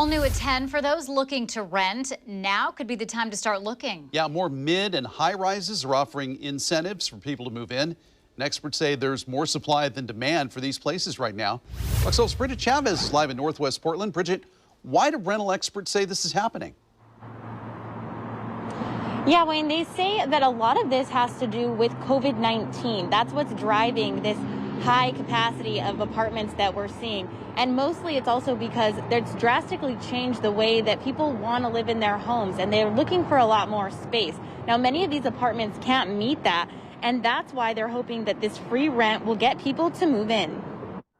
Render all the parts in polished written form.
All new at 10 for those looking to rent. Now could be the time to start looking. Yeah, more mid and high rises are offering incentives for people to move in. And experts say there's more supply than demand for these places right now. Fox 12's Bridget Chavez is live in Northwest Portland. Bridget, why do rental experts say this is happening? Yeah, Wayne, they say that a lot of this has to do with COVID-19. That's what's driving this high capacity of apartments that we're seeing. And mostly it's also because it's drastically changed the way that people want to live in their homes, and they're looking for a lot more space. Now, many of these apartments can't meet that, and that's why they're hoping that this free rent will get people to move in.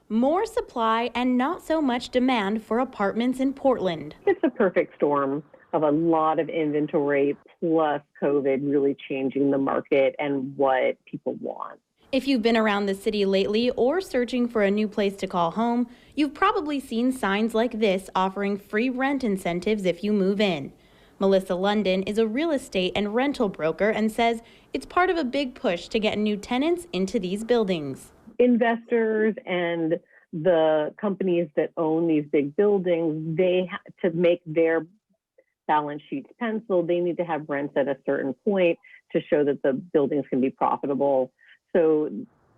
More supply and not so much demand for apartments in Portland. It's a perfect storm of a lot of inventory plus COVID really changing the market and what people want. If you've been around the city lately or searching for a new place to call home, you've probably seen signs like this offering free rent incentives if you move in. Melissa London is a real estate and rental broker and says it's part of a big push to get new tenants into these buildings. Investors and the companies that own these big buildings, to make their balance sheets pencil, they need to have rents at a certain point to show that the buildings can be profitable. So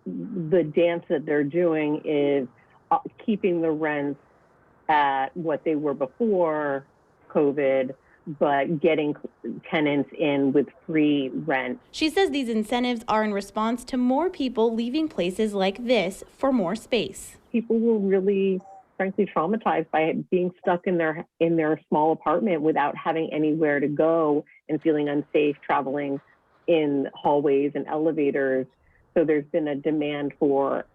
the dance that they're doing is keeping the rents at what they were before COVID, but getting tenants in with free rent. She says these incentives are in response to more people leaving places like this for more space. People were really, frankly, traumatized by being stuck in their small apartment without having anywhere to go and feeling unsafe traveling in hallways and elevators. So there's been a demand for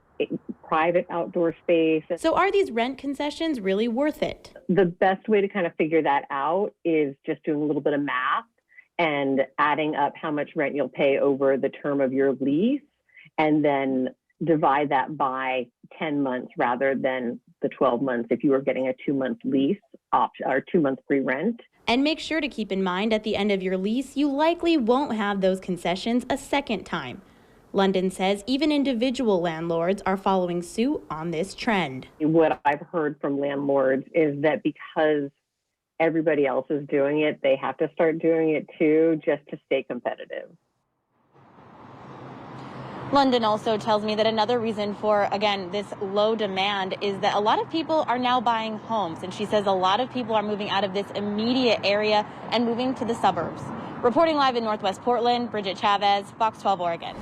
private outdoor space. So are these rent concessions really worth it? The best way to kind of figure that out is just doing a little bit of math and adding up how much rent you'll pay over the term of your lease, and then divide that by 10 months rather than the 12 months if you were getting a 2-month lease option or 2-month free rent. And make sure to keep in mind at the end of your lease, you likely won't have those concessions a second time. London says even individual landlords are following suit on this trend. What I've heard from landlords is that because everybody else is doing it, they have to start doing it too, just to stay competitive. London also tells me that another reason for, again, this low demand is that a lot of people are now buying homes. And she says a lot of people are moving out of this immediate area and moving to the suburbs. Reporting live in Northwest Portland, Bridget Chavez, Fox 12 Oregon.